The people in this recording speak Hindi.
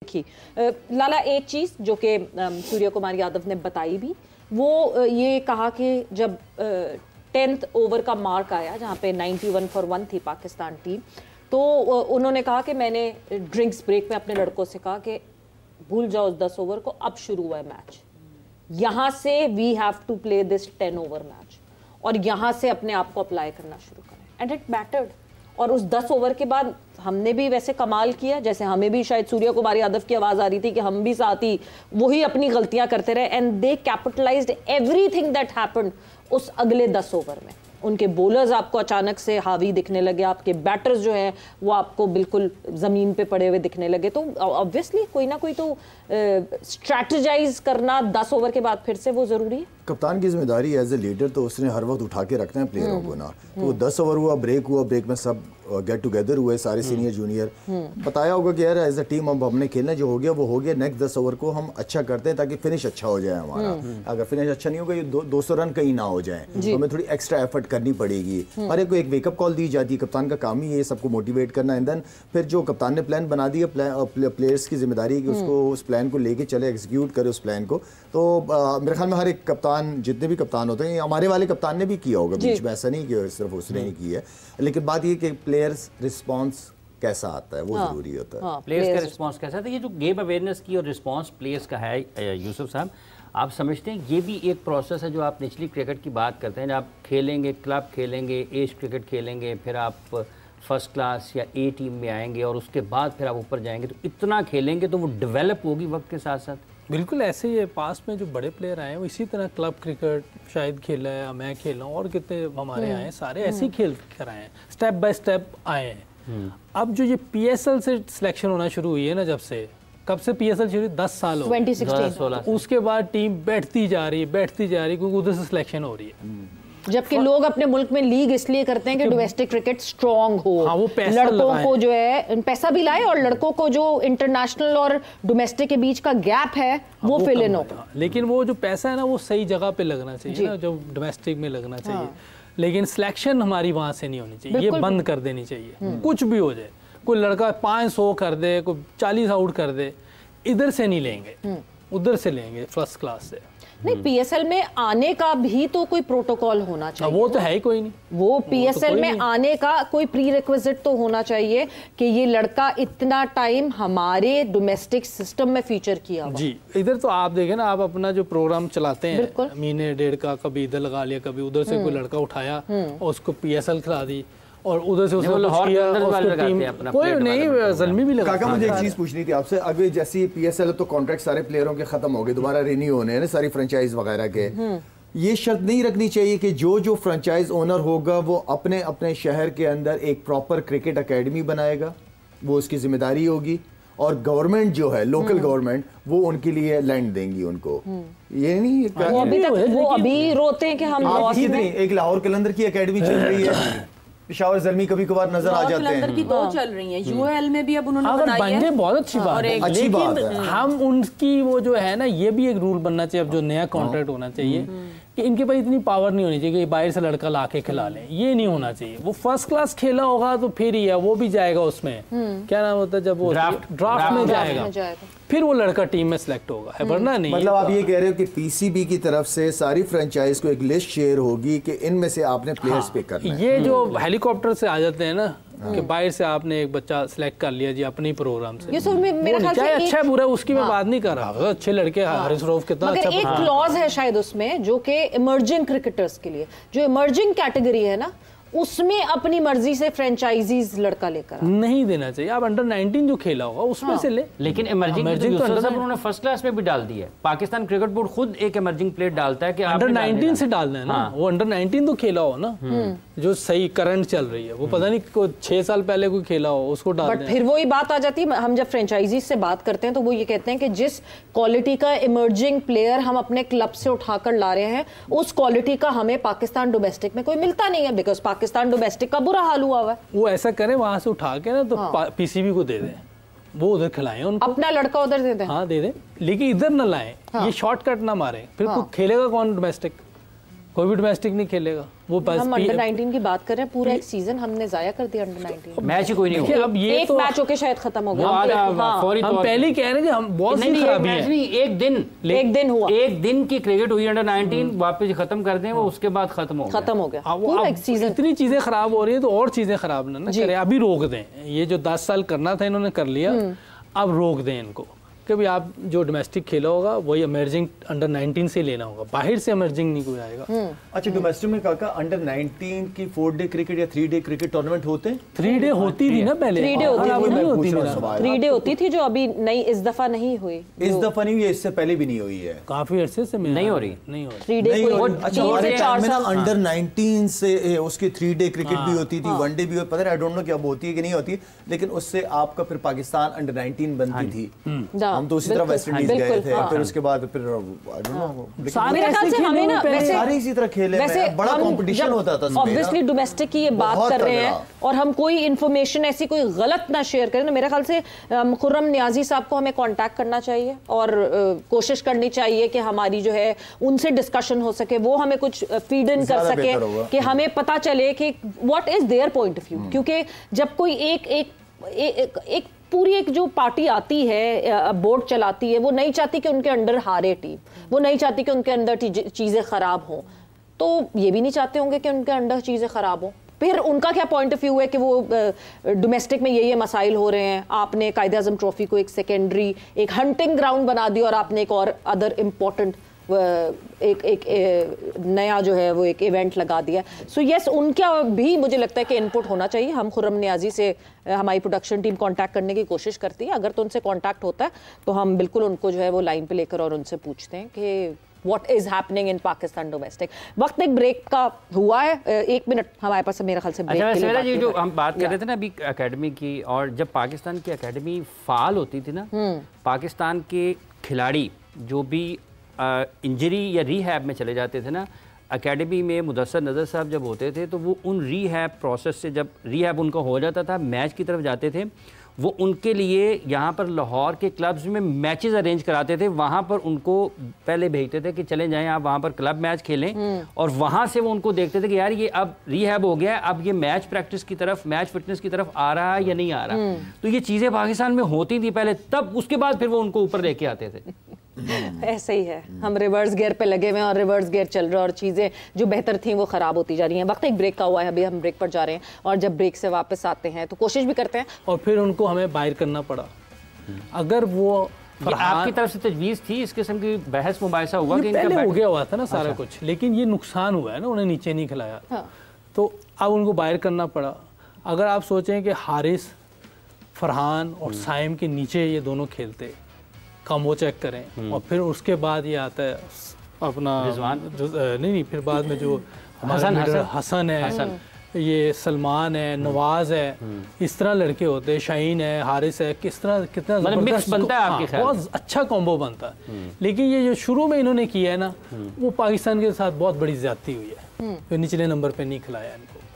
देखिए लाला, एक चीज़ जो कि सूर्य कुमार यादव ने बताई भी, वो ये कहा कि जब 10th ओवर का मार्क आया जहाँ पे 91 फॉर 1 थी पाकिस्तान टीम, तो उन्होंने कहा कि मैंने ड्रिंक्स ब्रेक में अपने लड़कों से कहा कि भूल जाओ उस 10 ओवर को, अब शुरू हुआ है मैच, यहाँ से we have to play this 10 over match और यहाँ से अपने आप को अप्लाई करना शुरू करें, एंड इट मैटर्ड। और उस 10 ओवर के बाद हमने भी वैसे कमाल किया, जैसे हमें भी शायद सूर्य कुमार यादव की आवाज़ आ रही थी कि हम भी साथ ही वही अपनी गलतियां करते रहे, and they capitalised everything that happened उस अगले 10 ओवर में। उनके बॉलर्स आपको अचानक से हावी दिखने लगे, आपके बैटर्स जो हैं वो आपको बिल्कुल ज़मीन पे पड़े हुए दिखने लगे। तो ऑब्वियसली कोई ना कोई तो स्ट्रैटेजाइज करना 10 ओवर के बाद फिर से वो ज़रूरी है। कप्तान की जिम्मेदारी एज ए लीडर तो उसने हर वक्त उठा के रखना है प्लेयरों को ना। तो 10 ओवर हुआ, ब्रेक में सब गेट टुगेदर हुए सारे सीनियर जूनियर, बताया होगा कि यार एज अ टीम अब हमने खेलना, जो हो गया वो हो गया, नेक्स्ट 10 ओवर को हम अच्छा करते हैं ताकि फिनिश अच्छा हो जाए हमारा। अगर फिनिश अच्छा नहीं होगा, ये 200 रन कहीं ना हो जाए तो हमें थोड़ी एक्स्ट्रा एफर्ट करनी पड़ेगी। हर एक को एक वेकअप कॉल दी जाती है, कप्तान का काम ही ये सबको मोटिवेट करना। एंड देन फिर जो कप्तान ने प्लान बना दिया, प्लेयर्स की जिम्मेदारी है कि उसको उस प्लान को लेके चले, एग्जीक्यूट करे उस प्लान को। तो मेरे ख्याल में हर एक कप्तान, जितने भी कप्तान होते हैं, हमारे वाले कप्तान ने भी किया होगा बीच में, ऐसा नहीं कि सिर्फ उसने ही किया है। लेकिन बात ये कि प्लेयर्स रिस्पॉन्स कैसा आता है वो जरूरी होता है। प्लेयर्स का रिस्पॉन्स कैसा था, ये जो गेम अवेयरनेस की और रिस्पॉन्स प्लेयर्स का है, यूसुफ साहब आप समझते हैं ये भी एक प्रोसेस है? जो आप निचली क्रिकेट की बात करते हैं, जब आप खेलेंगे, क्लब खेलेंगे, एज क्रिकेट खेलेंगे, फिर आप फर्स्ट क्लास या ए टीम में आएंगे और उसके बाद फिर आप ऊपर जाएंगे, तो इतना खेलेंगे तो वो डेवलप होगी वक्त के साथ साथ। बिल्कुल ऐसे ही है, पास में जो बड़े प्लेयर आए हैं वो इसी तरह क्लब क्रिकेट शायद खेला है, मैं खेला हूँ और कितने हमारे आए हैं, सारे ऐसे ही खेल कर आए हैं, स्टेप बाय स्टेप आए हैं। अब जो ये PSL से सिलेक्शन होना शुरू हुई है ना, जब से कब से PSL शुरू, 10 साल हो 2016, उसके बाद टीम बैठती जा रही है क्योंकि उधर से सिलेक्शन हो रही है। जबकि लोग अपने मुल्क में लीग इसलिए करते हैं कि डोमेस्टिक क्रिकेट स्ट्रांग हो, हाँ, वो पैसा लड़कों को जो है पैसा भी लाए और लड़कों को जो इंटरनेशनल और डोमेस्टिक के बीच का गैप है वो फिल इन हो। लेकिन वो जो पैसा है ना वो सही जगह पे लगना चाहिए ना, जो डोमेस्टिक में लगना चाहिए। लेकिन सिलेक्शन हमारी वहां से नहीं होनी चाहिए, ये बंद कर देनी चाहिए। कुछ भी हो जाए, कोई लड़का 500 कर दे, कोई 40 आउट कर दे, इधर से नहीं लेंगे, उधर से लेंगे फर्स्ट क्लास से। नहीं, PSL में आने का भी तो कोई प्रोटोकॉल होना चाहिए। वो तो है ही कोई नहीं, वो PSL में आने का कोई प्री रिक्विजिट तो होना चाहिए कि ये लड़का इतना टाइम हमारे डोमेस्टिक सिस्टम में फीचर किया हुआ। जी, इधर तो आप देखें ना, आप अपना जो प्रोग्राम चलाते हैं महीने डेढ़ का, कभी इधर लगा लिया, कभी उधर से कोई लड़का उठाया और उसको PSL खिला दी और उधर से उसने कोई नहीं ज़ल्मी भी लगा। काका मुझे एक चीज़ पूछनी थी आपसे, अभी जैसी PSL तो कॉन्ट्रैक्ट सारे प्लेयरों के खत्म हो गए, दोबारा रिन्यू होने हैं ना सारी फ्रेंचाइज वगैरह के, ये शर्त नहीं रखनी चाहिए कि जो फ्रेंचाइज ओनर होगा वो अपने अपने शहर के अंदर एक प्रॉपर क्रिकेट अकेडमी बनाएगा, वो उसकी जिम्मेदारी होगी, और गवर्नमेंट जो है, लोकल गवर्नमेंट, वो उनके लिए लैंड देंगी उनको। ये नहीं वो अभी रोते हैं कि हम एक लाहौर कलंदर की अकेडमी चल रही है, पिशावर ज़ल्मी कभी कभार नजर आ जाते हैं, की 2 चल रही हैं, UAL में भी अब उन्होंने बनाई है, बहुत अच्छी बात है, अच्छी बात है। हम उनकी वो जो है ना, ये भी एक रूल बनना चाहिए अब, जो नया कॉन्ट्रैक्ट होना चाहिए कि इनके पास इतनी पावर नहीं होनी चाहिए कि बाहर से लड़का ला के खिला लें, ये नहीं होना चाहिए। वो फर्स्ट क्लास खेला होगा तो फिर ही है, वो भी जाएगा उसमें, क्या नाम होता है, जब वो ड्राफ्ट में जाएगा फिर वो लड़का टीम में सिलेक्ट होगा, है वरना नहीं। मतलब आप ये कह रहे हो कि PCB की तरफ से सारी फ्रेंचाइज को एक लिस्ट शेयर होगी कि इनमें से आपने प्लेयर्स पे करना है। ये जो हेलीकॉप्टर से आ जाते हैं ना कि बाहर से आपने एक बच्चा सिलेक्ट कर लिया जी अपने प्रोग्राम से, चाहे अच्छा है बुरा है उसकी मैं बात नहीं कर रहा, अच्छे लड़के हारिस रऊफ कितना अच्छा, एक क्लॉज है शायद उसमें जो कि इमर्जिंग क्रिकेटर्स के लिए, जो इमर्जिंग कैटेगरी है ना, उसमें अपनी मर्जी से फ्रेंचाइजीज लड़का लेकर नहीं देना चाहिए। आप अंडर 19 जो खेला होगा उसमें से ले, लेकिन इमर्जिंग तो उन्होंने फर्स्ट क्लास में भी डाल दी है। पाकिस्तान क्रिकेट बोर्ड खुद एक इमर्जिंग प्लेयर डालता है कि अंडर 19 से डालना है ना, वो अंडर 19 तो खेला हो ना, जो सही करंट चल रही है, वो पता नहीं 6 साल पहले कोई खेला हो उसको डाल दें। बट फिर वही बात आ जाती है, हम जब फ्रेंचाइजीज से बात करते हैं तो वो ये कहते हैं कि जिस क्वालिटी का इमर्जिंग प्लेयर हम अपने क्लब से उठाकर ला रहे हैं, उस क्वालिटी का हमें पाकिस्तान डोमेस्टिक में कोई मिलता नहीं है, बिकॉज पाकिस्तान डोमेस्टिक का बुरा हाल हुआ है। वो ऐसा करें, वहां से उठा के ना तो PCB को दे दें, वो उधर खिलाएं उनको, अपना लड़का उधर दे दें। हाँ दे दें, लेकिन इधर न लाएं, ये शॉर्टकट ना मारें, फिर खेलेगा कौन डोमेस्टिक? कोई भी डोमेस्टिक नहीं खेलेगा वो बस हम अंडर 19 की बात कर रहे हैं, पूरा एक सीजन हमने जाया कर दिया अंडर 19। मैच ही कोई नहीं देखिए, हुआ। अब ये एक तो मैच होके शायद खत्म हो गया। हम पहले ही कह रहे हैं कि हम बहुत सी खराबी है। नहीं, एक दिन हुआ, एक दिन की क्रिकेट हुई अंडर 19, वापस खत्म कर दें वो, उसके बाद खत्म हो गया। पूरा एक सीजन। इतनी चीजें खराब हो रही है तो और चीजें खराब ना करें, अभी रोक दें। ये जो 10 साल करना था इन्होंने कर लिया, अब रोक दें इनको कि भाई आप जो डोमेस्टिक खेला होगा वही इमर्जिंग अंडर 19 से लेना होगा, बाहर से इमर्जिंग नहीं कोई आएगा। अच्छा, डोमेस्टिक में काका अंडर 19 की 4 डे क्रिकेट या 3 डे क्रिकेट टूर्नामेंट होते हैं? 3 डे होती थी ना पहले, 3 डे होती अब नहीं होती। 3 डे होती थी जो अभी नई इस दफा नहीं हुई। इस दफा नहीं हुई है, इससे पहले भी नहीं हुई है, काफी अरसे से नहीं हो रही। 3 डे अच्छा, हमारे टाइम में ना अंडर 19 से उसकी 3 डे क्रिकेट भी होती थी, 1 डे भी होती, पता नहीं, आई डोंट नो कि अब होती है कि नहीं होती, लेकिन उससे आपका फिर पाकिस्तान अंडर 19 बनती थी। हम तो उसी तरह वेस्ट इंडीज गए थे, फिर उसके बाद फिर आई डोंट नो, मेरे ख्याल से हमें ना वैसे सारे इसी तरह खेले, वैसे बड़ा कंपटीशन होता था। ऑब्वियसली डोमेस्टिक की ये बात कर रहे हैं और हम कोई इन्फॉर्मेशन ऐसी कोई गलत ना शेयर करें ना। मेरे ख्याल से खुर्रम नियाजी साहब को हमें कांटेक्ट करना चाहिए और कोशिश करनी चाहिए कि हमारी जो है उनसे डिस्कशन हो सके, वो हमें कुछ फीड इन कर सके कि हमें पता चले कि what is their point of view. क्योंकि जब कोई एक पूरी एक जो पार्टी आती है, बोर्ड चलाती है, वो नहीं चाहती कि उनके अंडर हारे टीम, वो नहीं चाहती कि उनके अंदर चीज़ें ख़राब हों, तो ये भी नहीं चाहते होंगे कि उनके अंदर चीज़ें ख़राब हों। फिर उनका क्या पॉइंट ऑफ व्यू है कि वो डोमेस्टिक में ये मसाइल हो रहे हैं, आपने कायदे आज़म ट्रॉफी को एक सेकेंडरी, एक हंटिंग ग्राउंड बना दिया और आपने एक और अदर इम्पोर्टेंट एक नया जो है वो एक इवेंट लगा दिया। सो यस, उनका भी मुझे लगता है कि इनपुट होना चाहिए। हम खुर्रम नियाजी से हमारी प्रोडक्शन टीम कांटेक्ट करने की कोशिश करती है, अगर तो उनसे कांटेक्ट होता है तो हम बिल्कुल उनको जो है वो लाइन पे लेकर और उनसे पूछते हैं कि what is happening in Pakistan domestic. वक्त एक ब्रेक का हुआ है, 1 मिनट हमारे पास मेरे ख्याल से ब्रेक के लिए जी जो हम बात कर रहे थे ना अभी एकेडमी की, और जब पाकिस्तान की एकेडमी फाल होती थी ना, पाकिस्तान के खिलाड़ी जो भी इंजरी या रीहैब में चले जाते थे ना, एकेडमी में मुदस्सर नज़र साहब जब होते थे तो वो उन रीहैब प्रोसेस से, जब रीहैब उनका हो जाता था, मैच की तरफ जाते थे, वो उनके लिए यहाँ पर लाहौर के क्लब्स में मैचेस अरेंज कराते थे। वहाँ पर उनको पहले भेजते थे कि चले जाएं आप वहाँ पर क्लब मैच खेलें, और वहाँ से वो उनको देखते थे कि यार ये अब रीहैब हो गया है, अब ये मैच प्रैक्टिस की तरफ, मैच फिटनेस की तरफ आ रहा है या नहीं आ रहा। तो ये चीज़ें पाकिस्तान में होती थी पहले, तब उसके बाद फिर वो उनको ऊपर लेके आते थे। ऐसे ही है, हम रिवर्स गियर पे लगे हुए हैं और रिवर्स गियर चल रहा है और चीज़ें जो बेहतर थी वो ख़राब होती जा रही हैं। वक्त एक ब्रेक का हुआ है, अभी हम ब्रेक पर जा रहे हैं और जब ब्रेक से वापस आते हैं तो कोशिश भी करते हैं और फिर उनको हमें बाहर करना पड़ा। अगर वो आपकी तरफ से तजवीज़ थी, इस किस्म की बहस मुबाहिसा हुआ कि पहले हो गया हुआ था ना सारा कुछ, लेकिन ये नुकसान हुआ है ना, उन्हें नीचे नहीं खिलाया, तो अब उनको बाहर करना पड़ा। अगर आप सोचें कि हारिस, फरहान और साइम के नीचे ये दोनों खेलते, कम वो चेक करें, और फिर उसके बाद ये आता है अपना नहीं, फिर बाद में जो हसन है, ये सलमान है, नवाज है, इस तरह लड़के होते हैं, शाहीन है, हारिस है, किस तरह कितना मिक्स बनता है आपके ख्याल में? बहुत अच्छा कॉम्बो बनता है। लेकिन ये जो शुरू में इन्होंने किया है ना, वो पाकिस्तान के साथ बहुत बड़ी ज्यादती हुई है, तो निचले नंबर पे नहीं खिलाया इनको।